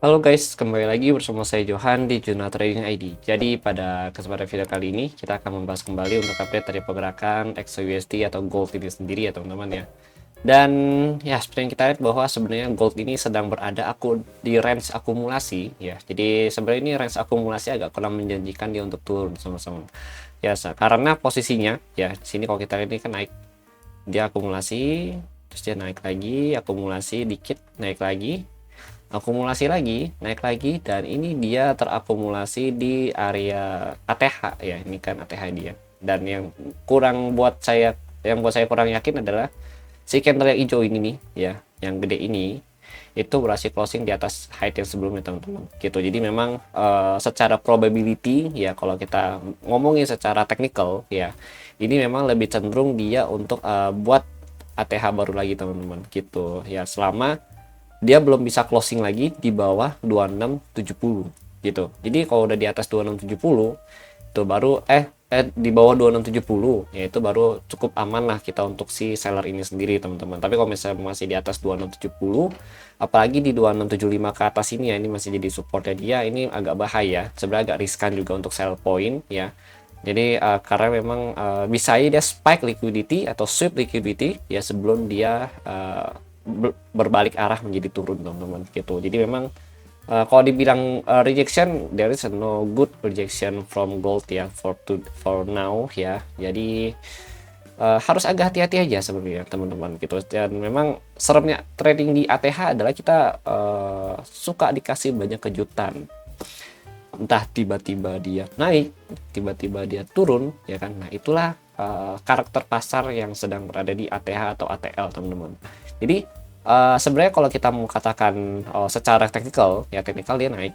Halo guys, kembali lagi bersama saya Johan di Juna Trading ID. Jadi pada kesempatan video kali ini kita akan membahas kembali untuk update dari pergerakan XAUSD atau gold ini sendiri ya teman-teman ya. Dan ya seperti yang kita lihat bahwa sebenarnya gold ini sedang berada di range akumulasi ya. Jadi sebenarnya ini range akumulasi agak kurang menjanjikan dia untuk turun sama-sama. Ya karena posisinya ya di sini kalau kita lihat ini kan naik, dia akumulasi, terus dia naik lagi, akumulasi dikit, naik lagi, akumulasi lagi, naik lagi, dan ini dia terakumulasi di area ATH ya. Ini kan ATH dia. Dan yang buat saya kurang yakin adalah si candle yang hijau ini nih ya, yang gede ini itu berhasil closing di atas height yang sebelumnya teman-teman gitu. Jadi memang secara probability ya, kalau kita ngomongin secara technical ya, ini memang lebih cenderung dia untuk buat ATH baru lagi teman-teman gitu ya, selama dia belum bisa closing lagi di bawah 2670 gitu. Jadi kalau udah di atas 2670 itu baru di bawah 2670 ya, itu baru cukup aman lah kita untuk si seller ini sendiri teman-teman. Tapi kalau misalnya masih di atas 2670, apalagi di 2675 ke atas ini ya, ini masih jadi supportnya dia, ini agak bahaya sebenarnya, agak riskan juga untuk sell point ya. Jadi karena memang bisa aja dia spike liquidity atau sweep liquidity ya sebelum dia berbalik arah menjadi turun teman-teman gitu. Jadi memang kalau dibilang rejection, there is no good rejection from gold ya for now ya. Jadi harus agak hati-hati aja sebenarnya teman-teman gitu. Dan memang seremnya trading di ATH adalah kita suka dikasih banyak kejutan. Entah tiba-tiba dia naik, tiba-tiba dia turun ya kan. Nah itulah karakter pasar yang sedang berada di ATH atau ATL teman-teman. Jadi sebenarnya kalau kita mau katakan secara teknikal ya, teknikal dia naik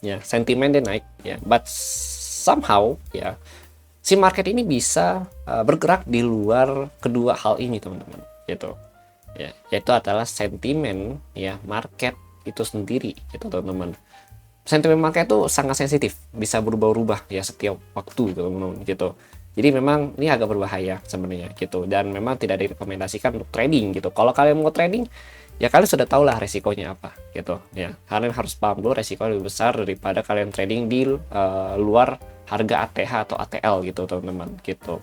ya, sentimen dia naik ya, but somehow ya si market ini bisa bergerak di luar kedua hal ini teman-teman gitu ya, yaitu adalah sentimen ya market itu sendiri gitu teman-teman. Sentimen market itu sangat sensitif, bisa berubah-ubah ya setiap waktu teman-teman gitu. Jadi memang ini agak berbahaya sebenarnya gitu, dan memang tidak direkomendasikan untuk trading gitu. Kalau kalian mau trading ya kalian sudah tahu lah resikonya apa gitu ya. Kalian harus paham dulu resiko lebih besar daripada kalian trading di luar harga ATH atau ATL gitu teman-teman gitu.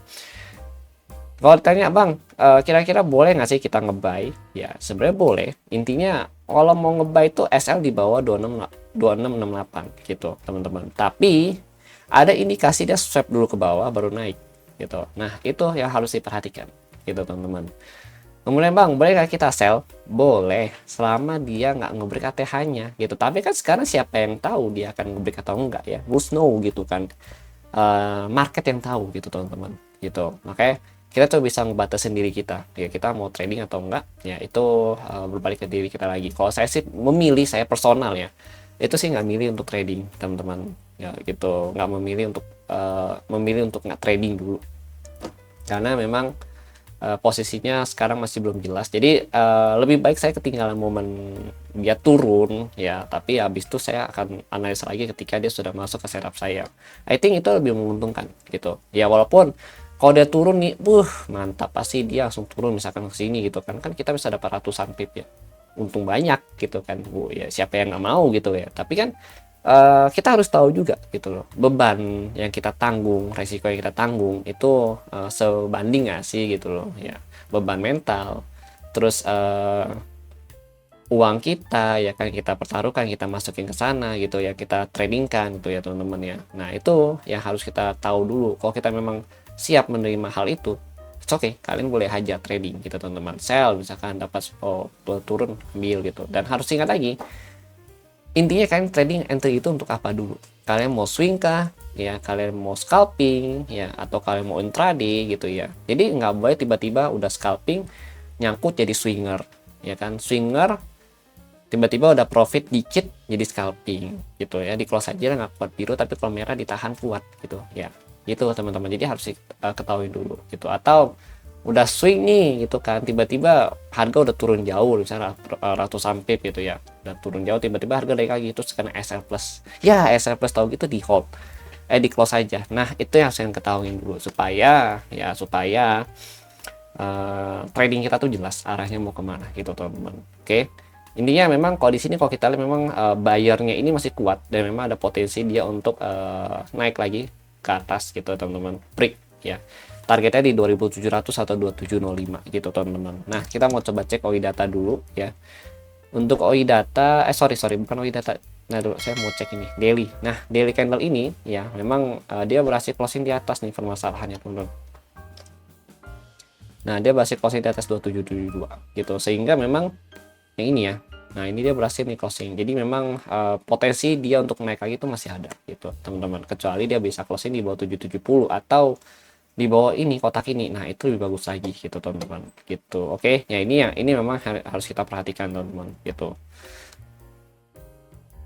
Kalau ditanya bang, kira-kira boleh nggak sih kita ngebuy? Ya sebenarnya boleh. Intinya kalau mau ngebuy itu SL di bawah 2668 gitu teman-teman. Tapi ada indikasi dia swap dulu ke bawah baru naik gitu. Nah itu yang harus diperhatikan gitu teman-teman. Kemudian bang, boleh nggak kita sell? Boleh, selama dia nggak ngebreak ATH-nya gitu. Tapi kan sekarang siapa yang tahu dia akan ngebreak atau enggak ya? Who's know gitu kan. Market yang tahu gitu teman-teman gitu. Makanya kita tuh bisa ngebatasin diri kita ya, kita mau trading atau enggak ya, itu berbalik ke diri kita lagi. Kalau saya sih memilih, saya personal ya, itu sih nggak milih untuk trading teman-teman ya gitu, nggak memilih untuk nggak trading dulu, karena memang posisinya sekarang masih belum jelas. Jadi lebih baik saya ketinggalan momen dia turun ya, tapi habis itu saya akan analisa lagi ketika dia sudah masuk ke setup saya. I think itu lebih menguntungkan gitu ya, walaupun kalau dia turun nih mantap, pasti dia langsung turun misalkan ke sini gitu kan, kita bisa dapat ratusan pip ya, untung banyak gitu kan. Ya siapa yang nggak mau gitu ya, tapi kan kita harus tahu juga gitu loh, beban yang kita tanggung, resiko yang kita tanggung itu sebanding nggak sih gitu loh ya, beban mental, terus uang kita ya kan, kita pertaruhkan, kita masukin ke sana gitu ya, kita tradingkan gitu ya teman-teman ya. Nah itu yang harus kita tahu dulu. Kalau kita memang siap menerima hal itu, it's okay, kalian boleh aja trading gitu teman-teman, sell misalkan dapat turun ambil gitu. Dan harus ingat lagi, intinya kalian trading entry itu untuk apa dulu? Kalian mau swing kah ya, kalian mau scalping ya, atau kalian mau intraday gitu ya. Jadi nggak boleh tiba-tiba udah scalping nyangkut jadi swinger ya kan. Swinger tiba-tiba udah profit dikit jadi scalping gitu ya, di close aja nggak kuat biru, tapi kalau merah ditahan kuat gitu ya. Gitu teman-teman, jadi harus ketahui dulu gitu. Atau udah swing nih gitu kan, tiba-tiba harga udah turun jauh misalnya ratusan pip gitu ya, udah turun jauh, tiba-tiba harga naik lagi, terus kena SL plus ya, SL plus tahu gitu di hold, di close aja. Nah itu yang saya ketahui dulu supaya trading kita tuh jelas arahnya mau kemana gitu teman-teman. Oke. Intinya memang kalau di sini kalau kita lihat memang buyernya ini masih kuat dan memang ada potensi dia untuk naik lagi ke atas gitu teman-teman, break ya. Targetnya di 2700 atau 2705 gitu teman-teman. Nah, kita mau coba cek OI data dulu ya. Untuk OI data, sorry bukan OI data. Nah dulu saya mau cek ini daily. Nah, daily candle ini ya memang dia berhasil closing di atas nih permasalahannya teman-teman. Nah, dia berhasil closing di atas 2772 gitu. Sehingga memang yang ini ya. Nah, ini dia berhasil nih closing. Jadi memang potensi dia untuk naik lagi itu masih ada gitu, teman-teman. Kecuali dia bisa closing di bawah 770 atau di bawah ini kotak ini. Nah, itu lebih bagus lagi gitu, teman-teman. Gitu. Oke. Ya ini ya, ini memang harus kita perhatikan, teman-teman, gitu.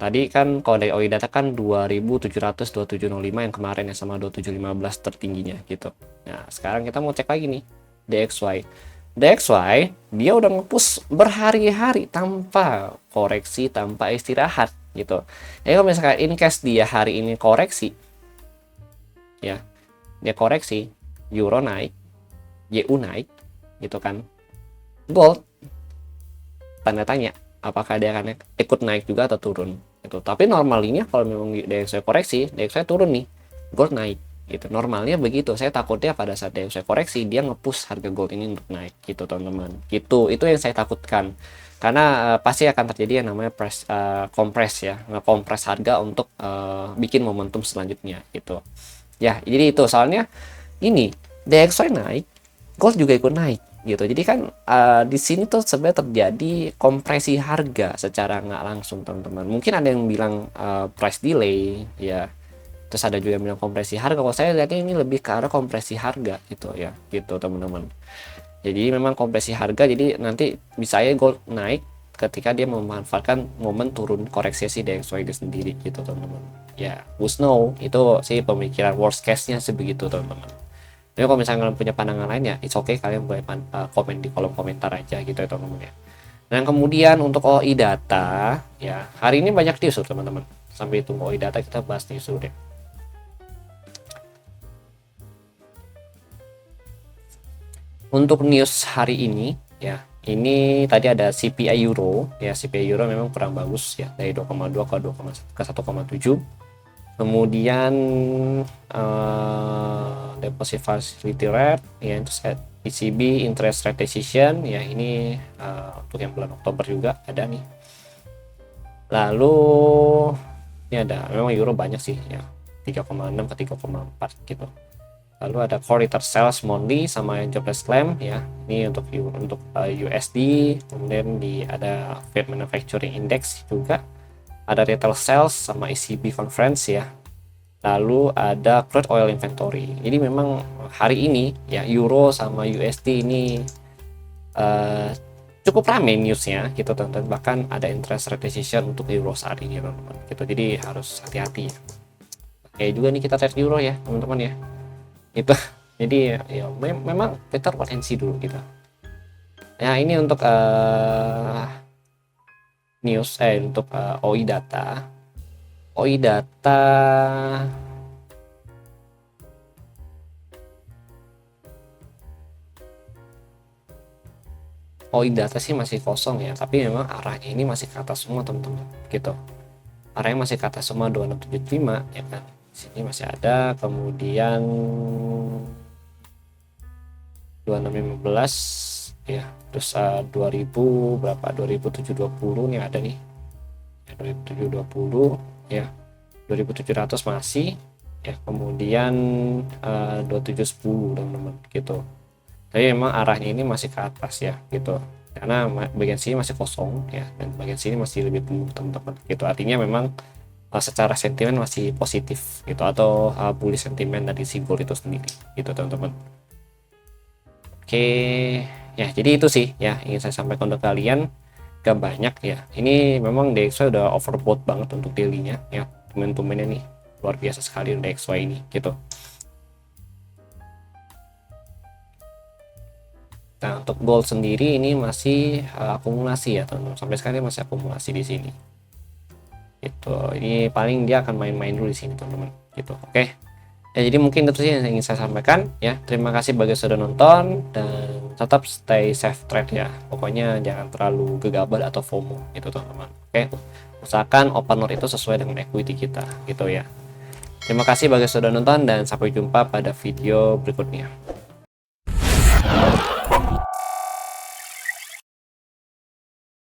Tadi kan kalau dari OI data kan 2700 2705 yang kemarin ya sama 2715 tertingginya gitu. Nah, sekarang kita mau cek lagi nih DXY. DXY dia udah ngepush berhari-hari tanpa koreksi, tanpa istirahat gitu. Jadi kalau misalkan in case dia hari ini koreksi ya, dia koreksi, euro naik, YU naik gitu kan. Gold tanda tanya apakah dia akan ikut naik juga atau turun gitu. Tapi normalnya kalau memang DXY koreksi, DXY turun nih, gold naik gitu. Normalnya begitu. Saya takutnya pada saat DXY koreksi dia nge-push harga gold ini untuk naik gitu, teman-teman. Gitu. Itu yang saya takutkan. Karena pasti akan terjadi yang namanya kompres ya, nge-kompres harga untuk bikin momentum selanjutnya gitu. Ya, jadi itu soalnya ini DXY naik, gold juga ikut naik gitu. Jadi kan di sini tuh sebenarnya terjadi kompresi harga secara nggak langsung, teman-teman. Mungkin ada yang bilang price delay ya. Terus ada juga yang bilang kompresi harga. Kalau saya lihatnya ini lebih ke arah kompresi harga gitu ya, gitu teman-teman. Jadi memang kompresi harga. Jadi nanti bisa ya gold naik ketika dia memanfaatkan momen turun koreksi si DXY itu sendiri gitu, teman-teman. Ya, who's know, itu sih pemikiran worst case-nya sebegitu, teman-teman. Jadi kalau misalnya kalian punya pandangan lain ya, it's okay, kalian boleh komen di kolom komentar aja gitu ya, teman-teman ya. Dan kemudian untuk OI data ya, hari ini banyak news teman-teman. Sampai tunggu OI data kita bahas news dulu deh. Untuk news hari ini ya, ini tadi ada CPI Euro ya. CPI Euro memang kurang bagus ya, dari 2,2 ke 1,7. Kemudian deposit facility rate ya, interest ECB interest rate decision ya, ini untuk yang bulan Oktober juga ada nih. Lalu ini ada memang euro banyak sih ya, 3,6 ke 3,4 gitu. Lalu ada core retail sales monthly sama jobless claim ya, ini untuk USD. Kemudian ada Fed manufacturing index juga, ada retail sales sama ECB conference ya. Lalu ada crude oil inventory. Jadi memang hari ini ya euro sama USD ini cukup ramai newsnya gitu, teman-teman. Bahkan ada interest rate decision untuk euro saat ini, teman-teman gitu. Jadi harus hati-hati ya. Oke juga nih kita trade euro ya, teman-teman ya. Itu jadi ya memang kita potensi dulu gitu. Ya ini untuk news untuk OI data. OI data sih masih kosong ya, tapi memang arahnya ini masih ke atas semua, teman-teman gitu. Arahnya masih ke atas semua, 2675 ya kan. Sini masih ada, kemudian 2615 ya, terus 2000 berapa, 2720 nih ada nih ya, 2720 ya, 2700 masih ya, kemudian 2710 teman-teman gitu. Tapi memang arahnya ini masih ke atas ya gitu, karena bagian sini masih kosong ya, dan bagian sini masih lebih penuh, teman-teman gitu. Artinya memang secara sentimen masih positif gitu, atau bullish sentimen dari si gold itu sendiri gitu, teman-teman. Oke ya, jadi itu sih ya ingin saya sampaikan untuk kalian. Gak banyak ya, ini memang DXY udah overbought banget untuk daily-nya ya, temen-temennya nih luar biasa sekali DXY ini gitu. Nah, untuk gold sendiri ini masih akumulasi ya, teman-teman. Sampai sekarang masih akumulasi di sini gitu. Ini paling dia akan main-main dulu di sini, teman-teman gitu. Oke ya, jadi mungkin itu sih yang ingin saya sampaikan ya. Terima kasih bagi yang sudah nonton, dan tetap stay safe trade ya. Pokoknya jangan terlalu gegabah atau FOMO gitu teman-teman. Oke, usahakan open lot itu sesuai dengan equity kita gitu ya. Terima kasih bagi yang sudah nonton dan sampai jumpa pada video berikutnya.